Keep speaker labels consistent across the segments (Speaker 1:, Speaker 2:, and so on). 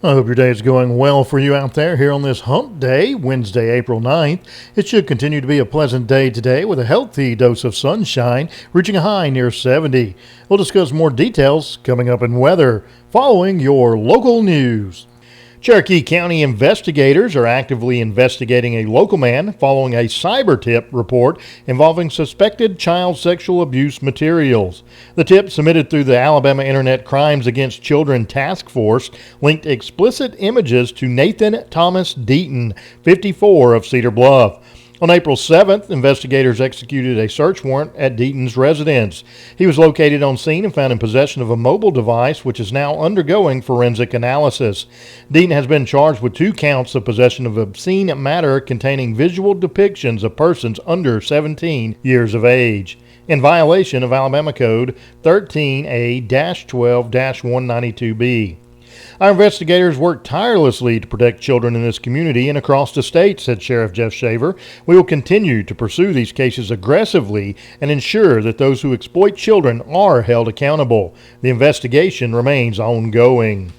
Speaker 1: I hope your day is going well for you out there here on this hump day, Wednesday, April 9th. It should continue to be a pleasant day today with a healthy dose of sunshine, reaching a high near 70. We'll discuss more details coming up in weather, following your local news. Cherokee County investigators are actively investigating a local man following a cyber tip report involving suspected child sexual abuse materials. The tip, submitted through the Alabama Internet Crimes Against Children Task Force, linked explicit images to Nathan Thomas Deaton, 54, of Cedar Bluff. On April 7th, investigators executed a search warrant at Deaton's residence. He was located on scene and found in possession of a mobile device, which is now undergoing forensic analysis. Deaton has been charged with 2 counts of possession of obscene matter containing visual depictions of persons under 17 years of age, in violation of Alabama Code 13A-12-192B. Our investigators work tirelessly to protect children in this community and across the state, said Sheriff Jeff Shaver. We will continue to pursue these cases aggressively and ensure that those who exploit children are held accountable. The investigation remains ongoing.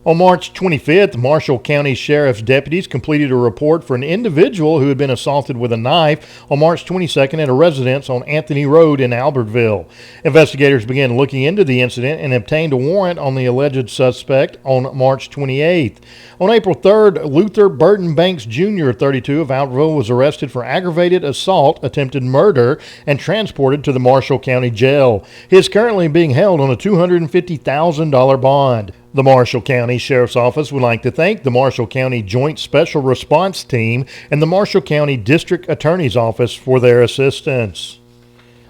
Speaker 1: On March 25th, Marshall County Sheriff's deputies completed a report for an individual who had been assaulted with a knife on March 22nd at a residence on Anthony Road in Albertville. Investigators began looking into the incident and obtained a warrant on the alleged suspect on March 28th. On April 3rd, Luther Burton Banks Jr., 32, of Albertville, was arrested for aggravated assault, attempted murder, and transported to the Marshall County Jail. He is currently being held on a $250,000 bond. The Marshall County Sheriff's Office would like to thank the Marshall County Joint Special Response Team and the Marshall County District Attorney's Office for their assistance.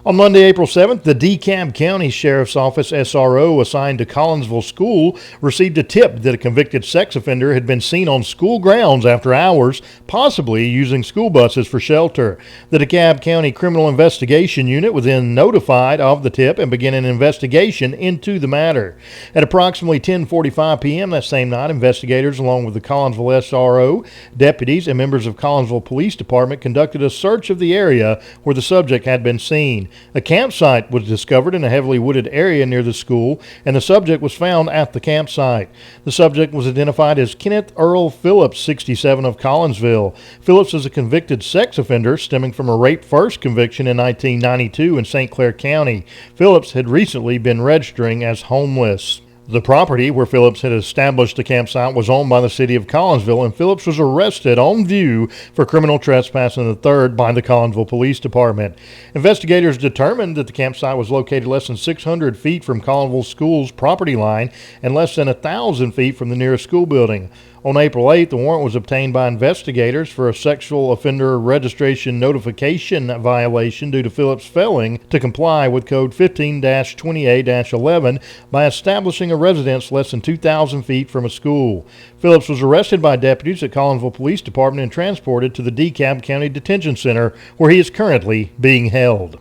Speaker 1: On Monday, April 7th, the DeKalb County Sheriff's Office SRO assigned to Collinsville School received a tip that a convicted sex offender had been seen on school grounds after hours, possibly using school buses for shelter. The DeKalb County Criminal Investigation Unit was then notified of the tip and began an investigation into the matter. At approximately 10:45 p.m. that same night, investigators, along with the Collinsville SRO, deputies, and members of Collinsville Police Department, conducted a search of the area where the subject had been seen. A campsite was discovered in a heavily wooded area near the school, and the subject was found at the campsite. The subject was identified as Kenneth Earl Phillips, 67, of Collinsville. Phillips is a convicted sex offender stemming from a rape first conviction in 1992 in St. Clair County. Phillips had recently been registering as homeless. The property where Phillips had established the campsite was owned by the city of Collinsville, and Phillips was arrested on view for criminal trespass in the third by the Collinsville Police Department. Investigators determined that the campsite was located less than 600 feet from Collinsville School's property line and less than 1,000 feet from the nearest school building. On April 8th, the warrant was obtained by investigators for a sexual offender registration notification violation due to Phillips failing to comply with Code 15-28-11 by establishing a residence less than 2,000 feet from a school. Phillips was arrested by deputies at Collinsville Police Department and transported to the DeKalb County Detention Center, where he is currently being held.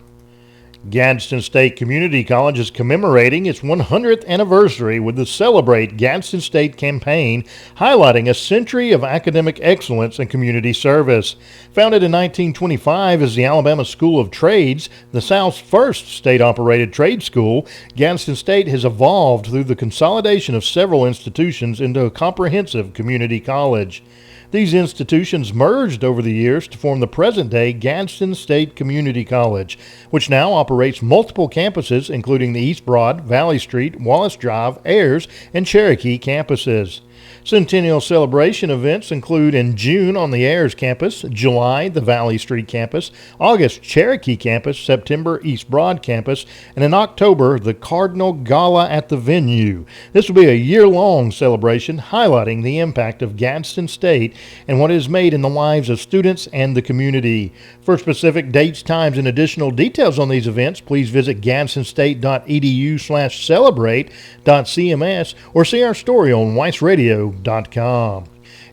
Speaker 1: Gadsden State Community College is commemorating its 100th anniversary with the Celebrate Gadsden State campaign, highlighting a century of academic excellence and community service. Founded in 1925 as the Alabama School of Trades, the South's first state-operated trade school, Gadsden State has evolved through the consolidation of several institutions into a comprehensive community college. These institutions merged over the years to form the present-day Gadsden State Community College, which now operates multiple campuses, including the East Broad, Valley Street, Wallace Drive, Ayers, and Cherokee campuses. Centennial celebration events include in June on the Ayers campus, July the Valley Street campus, August Cherokee campus, September East Broad campus, and in October the Cardinal Gala at the venue. This will be a year-long celebration highlighting the impact of Gadsden State and what it has made in the lives of students and the community. For specific dates, times, and additional details on these events, please visit gadsdenstate.edu/celebrate.cms or see our story on weissradio.com.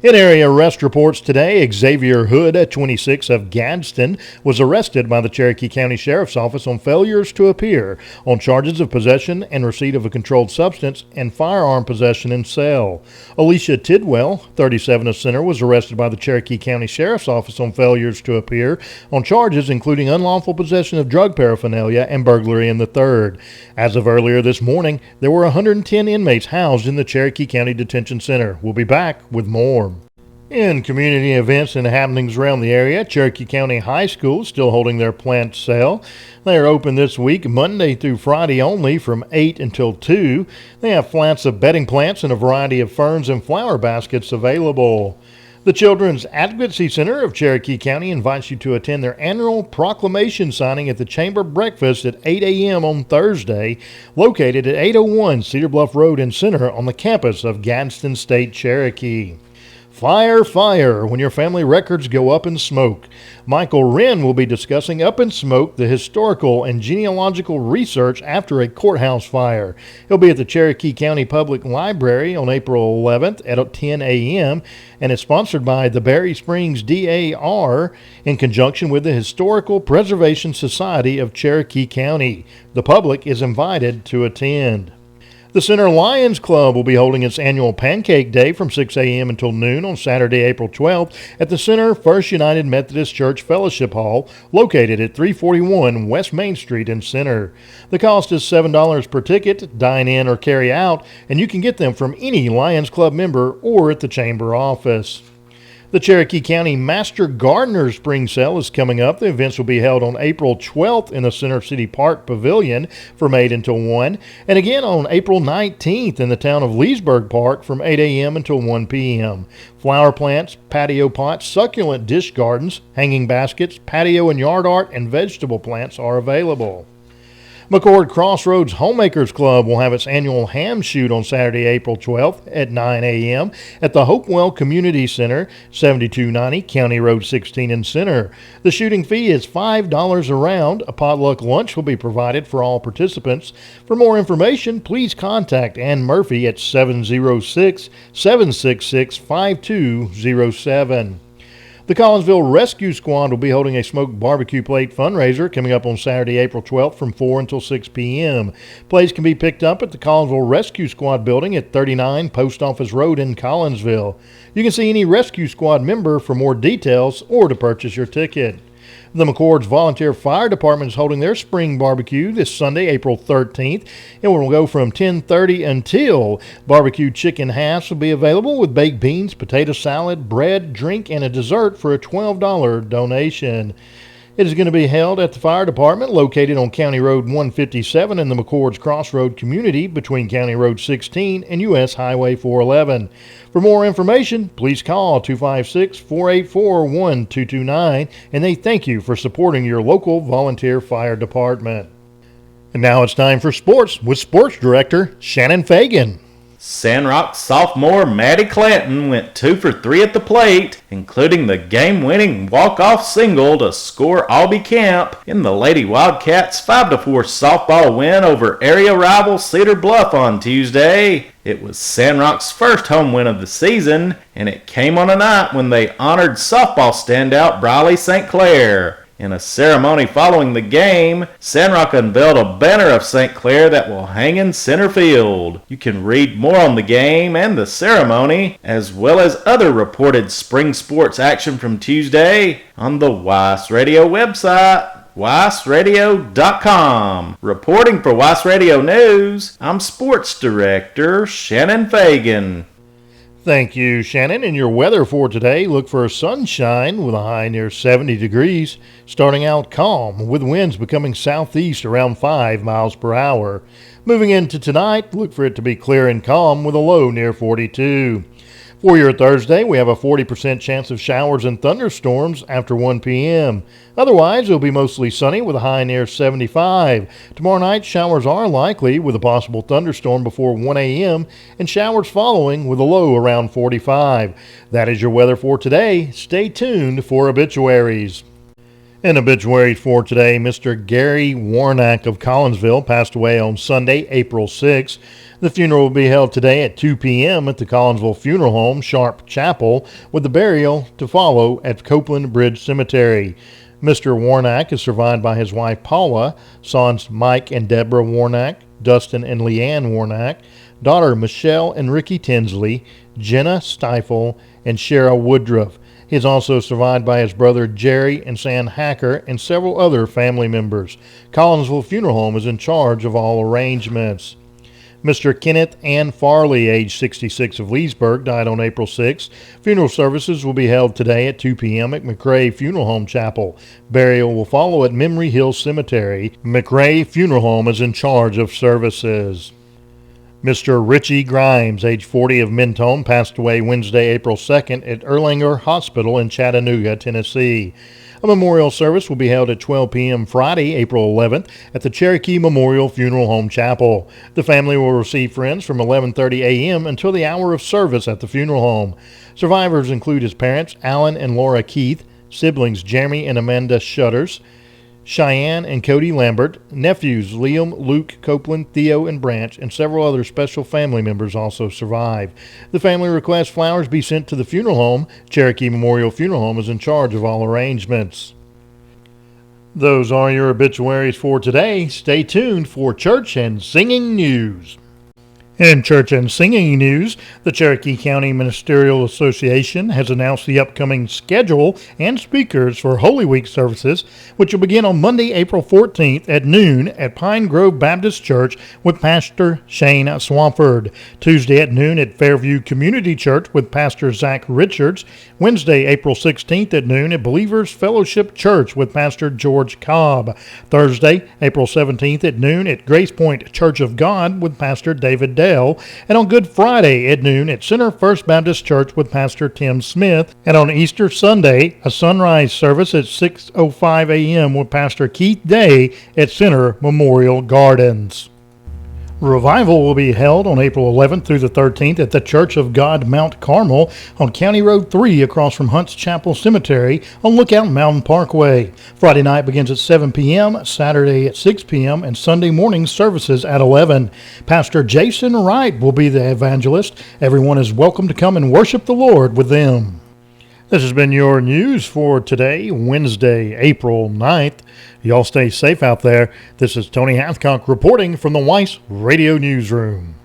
Speaker 1: In area arrest reports today, Xavier Hood, 26, of Gadsden, was arrested by the Cherokee County Sheriff's Office on failures to appear on charges of possession and receipt of a controlled substance and firearm possession and sale. Alicia Tidwell, 37, of Center, was arrested by the Cherokee County Sheriff's Office on failures to appear on charges including unlawful possession of drug paraphernalia and burglary in the third. As of earlier this morning, there were 110 inmates housed in the Cherokee County Detention Center. We'll be back with more. In community events and happenings around the area, Cherokee County High School is still holding their plant sale. They are open this week, Monday through Friday only, from 8 until 2. They have flats of bedding plants and a variety of ferns and flower baskets available. The Children's Advocacy Center of Cherokee County invites you to attend their annual proclamation signing at the Chamber Breakfast at 8 a.m. on Thursday, located at 801 Cedar Bluff Road in Center on the campus of Gadsden State Cherokee. Fire, fire, when your family records go up in smoke. Michael Wren will be discussing Up in Smoke, the historical and genealogical research after a courthouse fire. He'll be at the Cherokee County Public Library on April 11th at 10 a.m. and is sponsored by the Berry Springs DAR in conjunction with the Historical Preservation Society of Cherokee County. The public is invited to attend. The Center Lions Club will be holding its annual Pancake Day from 6 a.m. until noon on Saturday, April 12th at the Center First United Methodist Church Fellowship Hall, located at 341 West Main Street in Center. The cost is $7 per ticket, dine in or carry out, and you can get them from any Lions Club member or at the Chamber office. The Cherokee County Master Gardener Spring Sale is coming up. The events will be held on April 12th in the Center City Park Pavilion from 8 until 1, and again on April 19th in the town of Leesburg Park from 8 a.m. until 1 p.m. Flower plants, patio pots, succulent dish gardens, hanging baskets, patio and yard art, and vegetable plants are available. McCord Crossroads Homemakers Club will have its annual ham shoot on Saturday, April 12th at 9 a.m. at the Hopewell Community Center, 7290 County Road 16 in Center. The shooting fee is $5 a round. A potluck lunch will be provided for all participants. For more information, please contact Ann Murphy at 706-766-5207. The Collinsville Rescue Squad will be holding a smoked barbecue plate fundraiser coming up on Saturday, April 12th from 4 until 6 p.m. Plates can be picked up at the Collinsville Rescue Squad building at 39 Post Office Road in Collinsville. You can see any Rescue Squad member for more details or to purchase your ticket. The McCord's Volunteer Fire Department is holding their spring barbecue this Sunday, April 13th. It will go from 10:30 until. Barbecue chicken halves will be available with baked beans, potato salad, bread, drink, and a dessert for a $12 donation. It is going to be held at the fire department located on County Road 157 in the McCord's Crossroad community between County Road 16 and U.S. Highway 411. For more information, please call 256-484-1229, and they thank you for supporting your local volunteer fire department. And now it's time for sports with Sports Director Shannon Fagan.
Speaker 2: Sandrock sophomore Maddie Clanton went 2 for 3 at the plate, including the game-winning walk-off single to score Albee Camp in the Lady Wildcats' 5-4 softball win over area rival Cedar Bluff on Tuesday. It was Sandrock's first home win of the season, and it came on a night when they honored softball standout Briley St. Clair. In a ceremony following the game, Sandrock unveiled a banner of St. Clair that will hang in center field. You can read more on the game and the ceremony, as well as other reported spring sports action from Tuesday, on the WEIS Radio website, WEISradio.com. Reporting for WEIS Radio News, I'm Sports Director Shannon Fagan.
Speaker 1: Thank you, Shannon. And your weather for today, look for sunshine with a high near 70 degrees, starting out calm with winds becoming southeast around 5 miles per hour. Moving into tonight, look for it to be clear and calm with a low near 42. For your Thursday, we have a 40% chance of showers and thunderstorms after 1 p.m. Otherwise, it'll be mostly sunny with a high near 75. Tomorrow night, showers are likely with a possible thunderstorm before 1 a.m. and showers following with a low around 45. That is your weather for today. Stay tuned for obituaries. In obituaries for today, Mr. Gary Warnack of Collinsville passed away on Sunday, April 6. The funeral will be held today at 2 p.m. at the Collinsville Funeral Home, Sharp Chapel, with the burial to follow at Copeland Bridge Cemetery. Mr. Warnack is survived by his wife Paula, sons Mike and Deborah Warnack, Dustin and Leanne Warnack, daughter Michelle and Ricky Tinsley, Jenna Stifel, and Shara Woodruff. He is also survived by his brother Jerry and San Hacker and several other family members. Collinsville Funeral Home is in charge of all arrangements. Mr. Kenneth Ann Farley, age 66 of Leesburg, died on April 6. Funeral services will be held today at 2 p.m. at McRae Funeral Home Chapel. Burial will follow at Memory Hill Cemetery. McRae Funeral Home is in charge of services. Mr. Richie Grimes, age 40 of Mentone, passed away Wednesday, April 2nd at Erlanger Hospital in Chattanooga, Tennessee. A memorial service will be held at 12 p.m. Friday, April 11th at the Cherokee Memorial Funeral Home Chapel. The family will receive friends from 11:30 a.m. until the hour of service at the funeral home. Survivors include his parents, Alan and Laura Keith, siblings Jeremy and Amanda Shutters, Cheyenne and Cody Lambert, nephews Liam, Luke, Copeland, Theo, and Branch, and several other special family members also survive. The family requests flowers be sent to the funeral home. Cherokee Memorial Funeral Home is in charge of all arrangements. Those are your obituaries for today. Stay tuned for Church and Singing News. In church and singing news, the Cherokee County Ministerial Association has announced the upcoming schedule and speakers for Holy Week services, which will begin on Monday, April 14th at noon at Pine Grove Baptist Church with Pastor Shane Swampford. Tuesday at noon at Fairview Community Church with Pastor Zach Richards. Wednesday, April 16th at noon at Believers Fellowship Church with Pastor George Cobb. Thursday, April 17th at noon at Grace Point Church of God with Pastor David Dale. And on Good Friday at noon at Center First Baptist Church with Pastor Tim Smith. And on Easter Sunday, a sunrise service at 6:05 a.m. with Pastor Keith Day at Center Memorial Gardens. Revival will be held on April 11th through the 13th at the Church of God Mount Carmel on County Road 3 across from Hunts Chapel Cemetery on Lookout Mountain Parkway. Friday night begins at 7 p.m., Saturday at 6 p.m., and Sunday morning services at 11. Pastor Jason Wright will be the evangelist. Everyone is welcome to come and worship the Lord with them. This has been your news for today, Wednesday, April 9th. Y'all stay safe out there. This is Tony Hathcock reporting from the WEIS Radio Newsroom.